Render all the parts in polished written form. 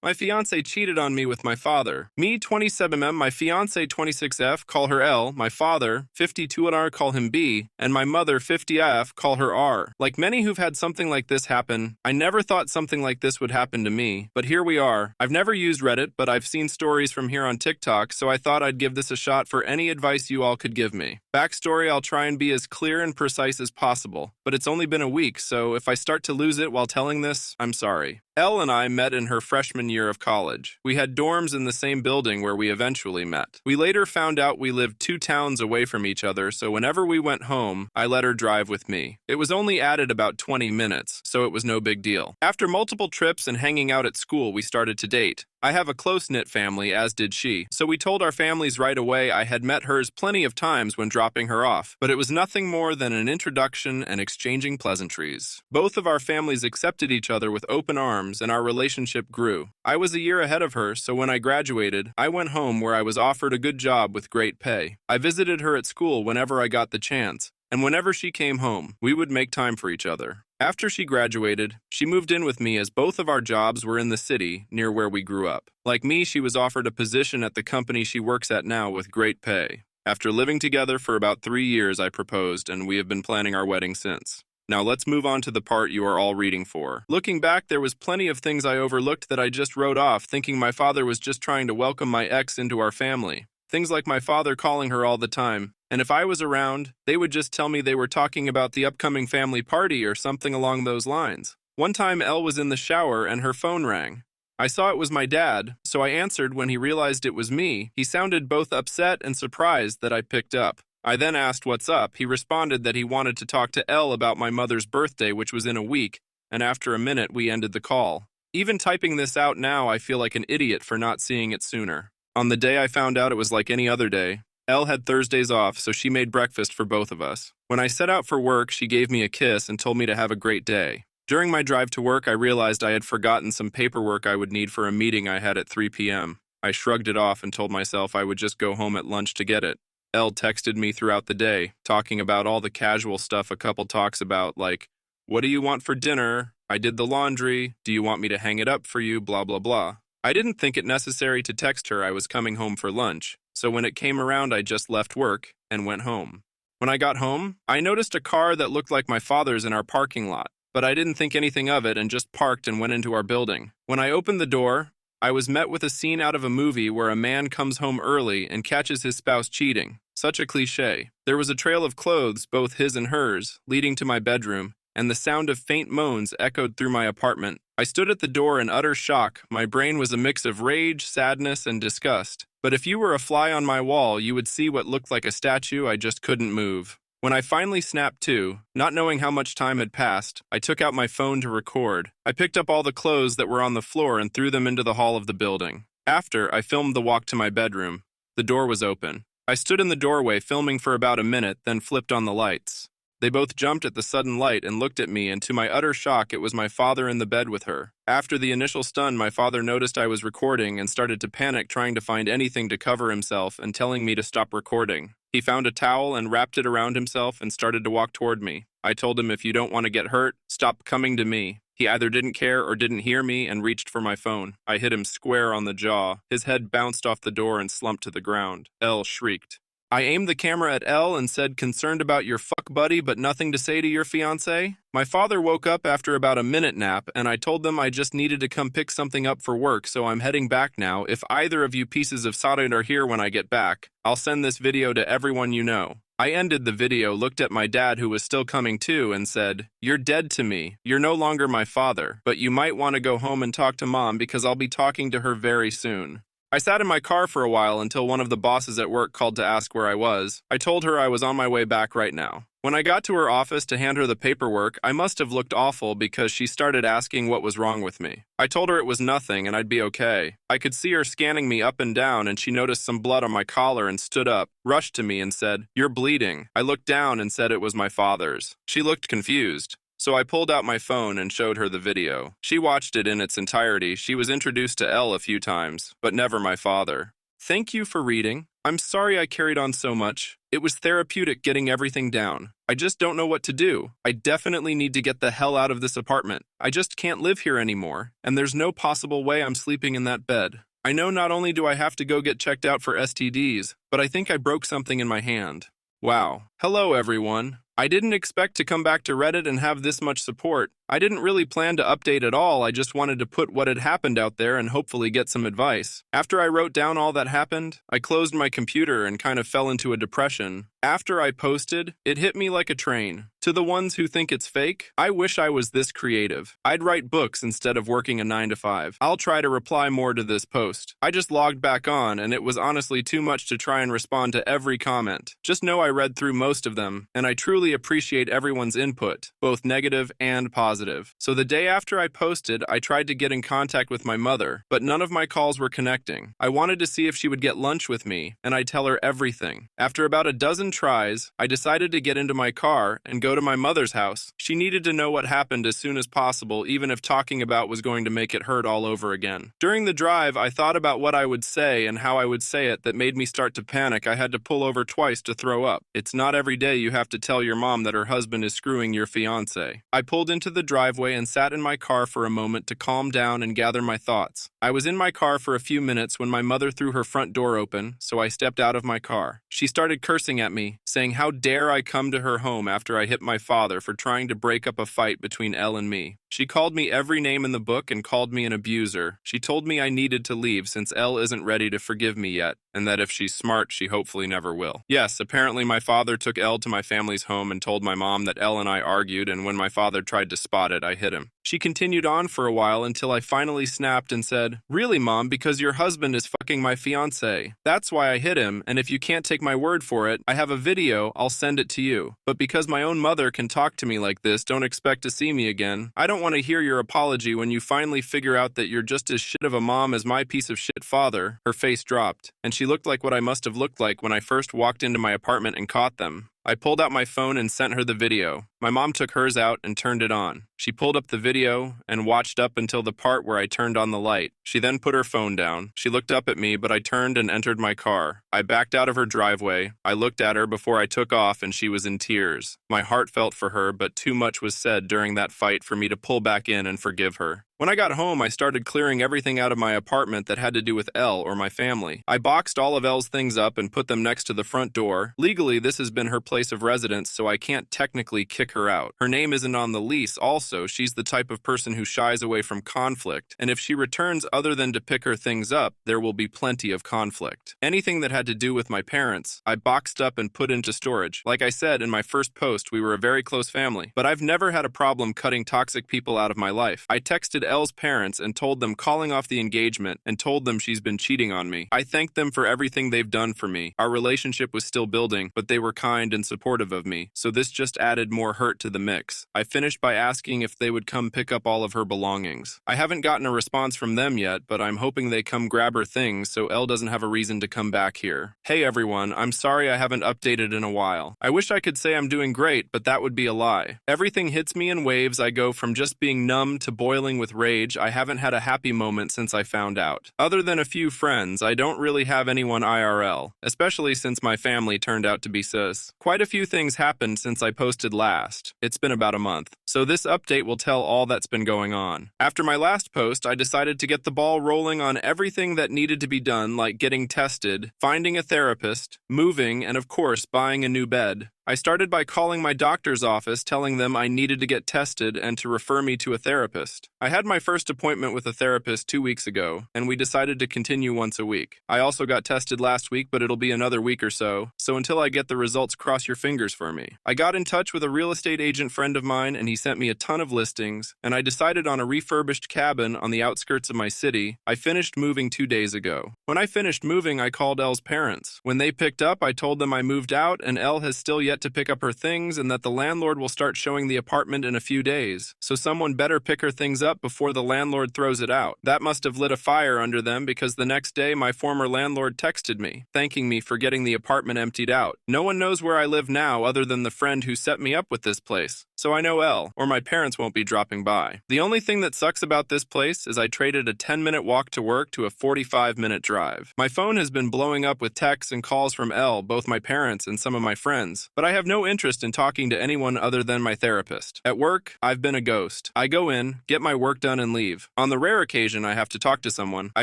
My fiancé cheated on me with my father. Me, 27M, my fiancé, 26F, call her L, my father, 52R, call him B, and my mother, 50F, call her R. Like many who've had something like this happen, I never thought something like this would happen to me, but here we are. I've never used Reddit, but I've seen stories from here on TikTok, so I thought I'd give this a shot for any advice you all could give me. Backstory, I'll try and be as clear and precise as possible, but it's only been a week, so if I start to lose it while telling this, I'm sorry. Elle and I met in her freshman year of college. We had dorms in the same building where we eventually met. We later found out we lived 2 towns away from each other, so whenever we went home, I let her drive with me. It was only added about 20 minutes, so it was no big deal. After multiple trips and hanging out at school, we started to date. I have a close-knit family, as did she, so we told our families right away I had met hers plenty of times when dropping her off, but it was nothing more than an introduction and exchanging pleasantries. Both of our families accepted each other with open arms, and our relationship grew. I was a year ahead of her, so when I graduated, I went home where I was offered a good job with great pay. I visited her at school whenever I got the chance, and whenever she came home, we would make time for each other. After she graduated, she moved in with me as both of our jobs were in the city near where we grew up. Like me, she was offered a position at the company she works at now with great pay. After living together for about 3 years, I proposed, and we have been planning our wedding since. Now let's move on to the part you are all reading for. Looking back, there was plenty of things I overlooked that I just wrote off, thinking my father was just trying to welcome my ex into our family. Things like my father calling her all the time, and if I was around, they would just tell me they were talking about the upcoming family party or something along those lines. One time, Elle was in the shower and her phone rang. I saw it was my dad, so I answered. When he realized it was me, he sounded both upset and surprised that I picked up. I then asked what's up. He responded that he wanted to talk to Elle about my mother's birthday, which was in a week, and after a minute, we ended the call. Even typing this out now, I feel like an idiot for not seeing it sooner. On the day I found out, it was like any other day. Elle had Thursdays off, so she made breakfast for both of us. When I set out for work, she gave me a kiss and told me to have a great day. During my drive to work, I realized I had forgotten some paperwork I would need for a meeting I had at 3 p.m. I shrugged it off and told myself I would just go home at lunch to get it. Elle texted me throughout the day, talking about all the casual stuff a couple talks about, like, "What do you want for dinner? I did the laundry. Do you want me to hang it up for you? Blah, blah, blah." I didn't think it necessary to text her I was coming home for lunch, so when it came around, I just left work and went home. When I got home, I noticed a car that looked like my father's in our parking lot, but I didn't think anything of it and just parked and went into our building. When I opened the door, I was met with a scene out of a movie where a man comes home early and catches his spouse cheating. Such a cliche. There was a trail of clothes, both his and hers, leading to my bedroom, and the sound of faint moans echoed through my apartment. I stood at the door in utter shock. My brain was a mix of rage, sadness, and disgust. But if you were a fly on my wall, you would see what looked like a statue I just couldn't move. When I finally snapped to, not knowing how much time had passed, I took out my phone to record. I picked up all the clothes that were on the floor and threw them into the hall of the building. After, I filmed the walk to my bedroom. The door was open. I stood in the doorway filming for about a minute, then flipped on the lights. They both jumped at the sudden light and looked at me, and to my utter shock, it was my father in the bed with her. After the initial stun, my father noticed I was recording and started to panic, trying to find anything to cover himself and telling me to stop recording. He found a towel and wrapped it around himself and started to walk toward me. I told him, if you don't want to get hurt, stop coming to me. He either didn't care or didn't hear me and reached for my phone. I hit him square on the jaw. His head bounced off the door and slumped to the ground. Elle shrieked. I aimed the camera at Elle and said, "Concerned about your fuck buddy, but nothing to say to your fiancé?" My father woke up after about a minute nap, and I told them I just needed to come pick something up for work, so I'm heading back now. If either of you pieces of Saturn are here when I get back, I'll send this video to everyone you know. I ended the video, looked at my dad, who was still coming to, and said, "You're dead to me. You're no longer my father, but you might want to go home and talk to Mom because I'll be talking to her very soon." I sat in my car for a while until one of the bosses at work called to ask where I was. I told her I was on my way back right now. When I got to her office to hand her the paperwork, I must have looked awful because she started asking what was wrong with me. I told her it was nothing and I'd be okay. I could see her scanning me up and down, and she noticed some blood on my collar and stood up, rushed to me and said, "You're bleeding." I looked down and said it was my father's. She looked confused. So I pulled out my phone and showed her the video. She watched it in its entirety. She was introduced to Elle a few times, but never my father. Thank you for reading. I'm sorry I carried on so much. It was therapeutic getting everything down. I just don't know what to do. I definitely need to get the hell out of this apartment. I just can't live here anymore, and there's no possible way I'm sleeping in that bed. I know not only do I have to go get checked out for STDs, but I think I broke something in my hand. Wow. Hello, everyone. I didn't expect to come back to Reddit and have this much support. I didn't really plan to update at all, I just wanted to put what had happened out there and hopefully get some advice. After I wrote down all that happened, I closed my computer and kind of fell into a depression. After I posted, it hit me like a train. To the ones who think it's fake, I wish I was this creative. I'd write books instead of working a 9-to-5. I'll try to reply more to this post. I just logged back on and it was honestly too much to try and respond to every comment. Just know I read through most of them, and I truly appreciate everyone's input, both negative and positive. So the day after I posted, I tried to get in contact with my mother, but none of my calls were connecting. I wanted to see if she would get lunch with me, and I'd tell her everything. After about a dozen tries, I decided to get into my car and go to my mother's house. She needed to know what happened as soon as possible, even if talking about was going to make it hurt all over again. During the drive, I thought about what I would say and how I would say it that made me start to panic. I had to pull over twice to throw up. It's not every day you have to tell your mom that her husband is screwing your fiancé. I pulled into the driveway and sat in my car for a moment to calm down and gather my thoughts. I was in my car for a few minutes when my mother threw her front door open, so I stepped out of my car. She started cursing at me, saying how dare I come to her home after I hit my father for trying to break up a fight between Elle and me. She called me every name in the book and called me an abuser. She told me I needed to leave since Elle isn't ready to forgive me yet, and that if she's smart, she hopefully never will. Yes, apparently my father took Elle to my family's home and told my mom that Elle and I argued, and when my father tried to spot it, I hit him. She continued on for a while until I finally snapped and said, "Really, Mom, because your husband is fucking my fiancé. That's why I hit him, and if you can't take my word for it, I have a video, I'll send it to you. But because my own mother can talk to me like this, don't expect to see me again. I don't want to hear your apology when you finally figure out that you're just as shit of a mom as my piece of shit father." Her face dropped, and she looked like what I must have looked like when I first walked into my apartment and caught them. I pulled out my phone and sent her the video. My mom took hers out and turned it on. She pulled up the video and watched up until the part where I turned on the light. She then put her phone down. She looked up at me, but I turned and entered my car. I backed out of her driveway. I looked at her before I took off, and she was in tears. My heart felt for her, but too much was said during that fight for me to pull back in and forgive her. When I got home, I started clearing everything out of my apartment that had to do with Elle or my family. I boxed all of Elle's things up and put them next to the front door. Legally, this has been her place of residence, so I can't technically kick her out. Her name isn't on the lease also. She's the type of person who shies away from conflict, and if she returns other than to pick her things up, there will be plenty of conflict. Anything that had to do with my parents, I boxed up and put into storage. Like I said in my first post, we were a very close family, but I've never had a problem cutting toxic people out of my life. I texted Elle's parents and told them calling off the engagement and told them she's been cheating on me. I thanked them for everything they've done for me. Our relationship was still building, but they were kind and supportive of me, so this just added more hurt to the mix. I finished by asking if they would come pick up all of her belongings. I haven't gotten a response from them yet, but I'm hoping they come grab her things so Elle doesn't have a reason to come back here. Hey everyone, I'm sorry I haven't updated in a while. I wish I could say I'm doing great, but that would be a lie. Everything hits me in waves. I go from just being numb to boiling with rage. I haven't had a happy moment since I found out. Other than a few friends, I don't really have anyone IRL, especially since my family turned out to be sus. Quite a few things happened since I posted last. It's been about a month. So this update will tell all that's been going on. After my last post, I decided to get the ball rolling on everything that needed to be done, like getting tested, finding a therapist, moving, and of course, buying a new bed. I started by calling my doctor's office, telling them I needed to get tested and to refer me to a therapist. I had my first appointment with a therapist 2 weeks ago, and we decided to continue once a week. I also got tested last week, but it'll be another week or so until I get the results, cross your fingers for me. I got in touch with a real estate agent friend of mine, and he sent me a ton of listings, and I decided on a refurbished cabin on the outskirts of my city. I finished moving 2 days ago. When I finished moving, I called Elle's parents. When they picked up, I told them I moved out, and Elle has still yet forget to pick up her things and that the landlord will start showing the apartment in a few days. So someone better pick her things up before the landlord throws it out. That must have lit a fire under them because the next day my former landlord texted me, thanking me for getting the apartment emptied out. No one knows where I live now other than the friend who set me up with this place. So I know Elle, or my parents won't be dropping by. The only thing that sucks about this place is I traded a 10-minute walk to work to a 45-minute drive. My phone has been blowing up with texts and calls from Elle, both my parents and some of my friends, but I have no interest in talking to anyone other than my therapist. At work, I've been a ghost. I go in, get my work done, and leave. On the rare occasion I have to talk to someone, I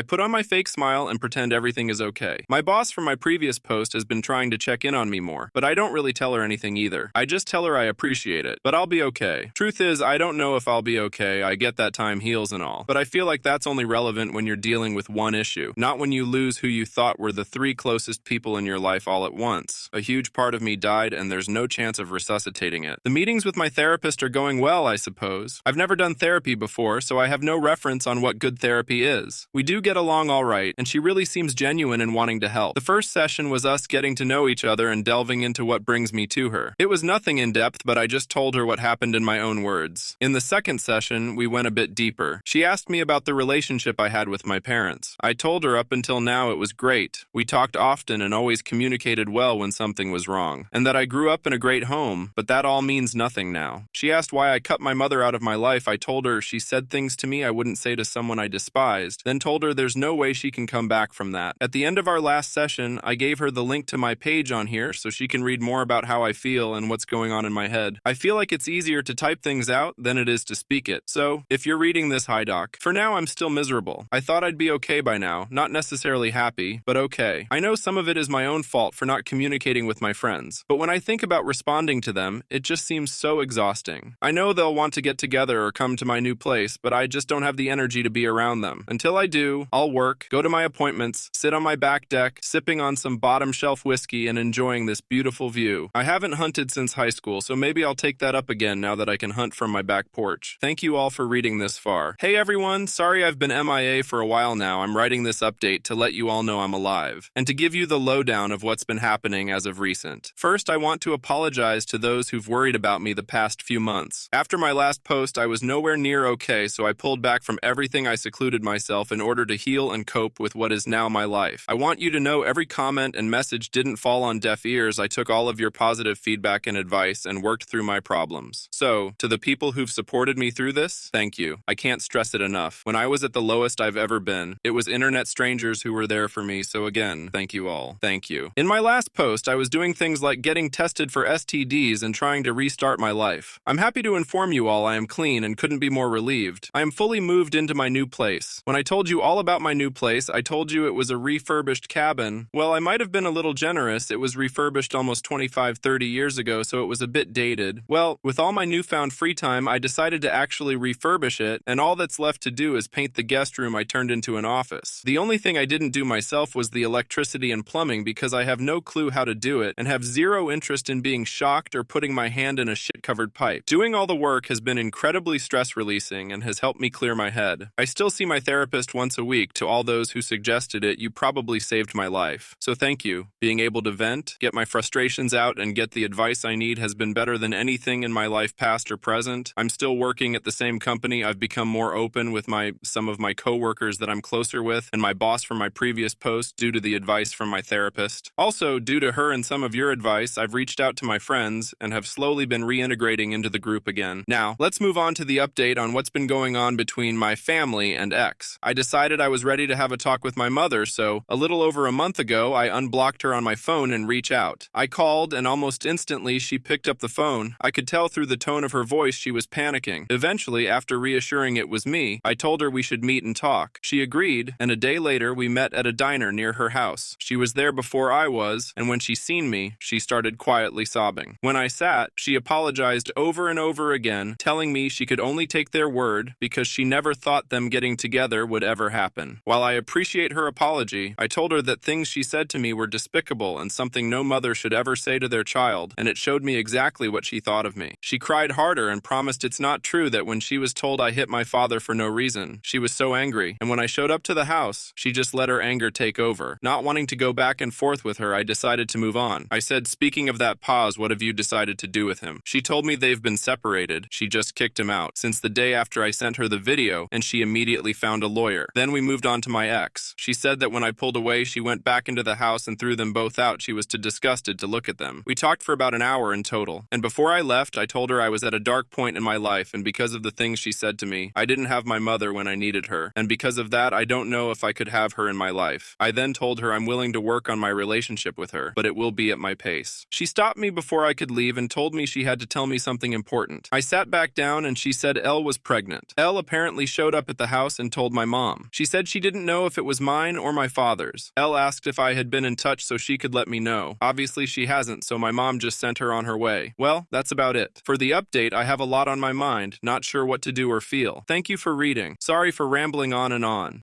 put on my fake smile and pretend everything is okay. My boss from my previous post has been trying to check in on me more, but I don't really tell her anything either. I just tell her I appreciate it, but I'll be okay. Truth is, I don't know if I'll be okay. I get that time heals and all, but I feel like that's only relevant when you're dealing with one issue, not when you lose who you thought were the 3 closest people in your life all at once. A huge part of me died and there's no chance of resuscitating it. The meetings with my therapist are going well, I suppose. I've never done therapy before, so I have no reference on what good therapy is. We do get along all right, and she really seems genuine in wanting to help. The first session was us getting to know each other and delving into what brings me to her. It was nothing in depth, but I just told her what happened in my own words. In the second session, we went a bit deeper. She asked me about the relationship I had with my parents. I told her up until now it was great. We talked often and always communicated well when something was wrong, and that I grew up in a great home, but that all means nothing now. She asked why I cut my mother out of my life. I told her she said things to me I wouldn't say to someone I despised, then told her there's no way she can come back from that. At the end of our last session, I gave her the link to my page on here so she can read more about how I feel and what's going on in my head. I feel like it's easier to type things out than it is to speak it. So, if you're reading this, hi doc. For now, I'm still miserable. I thought I'd be okay by now, not necessarily happy, but okay. I know some of it is my own fault for not communicating with my friends, but when I think about responding to them, it just seems so exhausting. I know they'll want to get together or come to my new place, but I just don't have the energy to be around them. Until I do, I'll work, go to my appointments, sit on my back deck, sipping on some bottom shelf whiskey and enjoying this beautiful view. I haven't hunted since high school, so maybe I'll take that up again now that I can hunt from my back porch. Thank you all for reading this far. Hey everyone, sorry I've been MIA for a while now. I'm writing this update to let you all know I'm alive, and to give you the lowdown of what's been happening as of recent. First, I want to apologize to those who've worried about me the past few months. After my last post, I was nowhere near okay, so I pulled back from everything. I secluded myself in order to heal and cope with what is now my life. I want you to know every comment and message didn't fall on deaf ears. I took all of your positive feedback and advice and worked through my problems. So, to the people who've supported me through this, thank you. I can't stress it enough. When I was at the lowest I've ever been, it was internet strangers who were there for me, so again, thank you all. Thank you. In my last post, I was doing things like getting tested for STDs and trying to restart my life. I'm happy to inform you all I am clean and couldn't be more relieved. I am fully moved into my new place. When I told you all about my new place, I told you it was a refurbished cabin. Well, I might have been a little generous. It was refurbished almost 25-30 years ago, so it was a bit dated. Well, with all my newfound free time, I decided to actually refurbish it, and all that's left to do is paint the guest room I turned into an office. The only thing I didn't do myself was the electricity and plumbing because I have no clue how to do it and have zero interest in being shocked or putting my hand in a shit-covered pipe. Doing all the work has been incredibly stress-releasing and has helped me clear my head. I still see my therapist once a week. To all those who suggested it, you probably saved my life. So thank you. Being able to vent, get my frustrations out, and get the advice I need has been better than anything in my life past or present. I'm still working at the same company. I've become more open with some of my coworkers that I'm closer with and my boss from my previous post due to the advice from my therapist. Also, due to her and some of your advice, I've reached out to my friends and have slowly been reintegrating into the group again. Now, let's move on to the update on what's been going on between my family and ex. I decided I was ready to have a talk with my mother, so a little over a month ago, I unblocked her on my phone and reached out. I called, and almost instantly, she picked up the phone. I could tell through the tone of her voice she was panicking. Eventually, after reassuring it was me, I told her we should meet and talk. She agreed, and a day later, we met at a diner near her house. She was there before I was, and when she seen me, she started quietly sobbing. When I sat, she apologized over and over again, telling me she could only take their word because she never thought them getting together would ever happen. While I appreciate her apology, I told her that things she said to me were despicable and something no mother should ever say to their child, and it showed me exactly what she thought of me. She cried harder and promised it's not true that when she was told I hit my father for no reason, she was so angry, and when I showed up to the house, she just let her anger take over. Not wanting to go back and forth with her, I decided to move on. I said, speaking of that pause, what have you decided to do with him? She told me they've been separated. She just kicked him out since the day after I sent her the video, and she immediately found a lawyer. Then we moved on to my ex. She said that when I pulled away, she went back into the house and threw them both out. She was too disgusted to look at them. We talked for about an hour in total, and before I left, I told her I was at a dark point in my life, and because of the things she said to me, I didn't have my mother when I needed her, and because of that, I don't know if I could have her in my life. I then told her I'm willing to work on my relationship with her, but it will be at my pace. She stopped me before I could leave and told me she had to tell me something important. I sat back down and she said Elle was pregnant. Elle apparently showed up at the house and told my mom. She said she didn't know if it was mine or my father's. Elle asked if I had been in touch so she could let me know. Obviously she hasn't, so my mom just sent her on her way. Well, that's about it. For the update, I have a lot on my mind, not sure what to do or feel. Thank you for reading. Sorry for rambling on and on.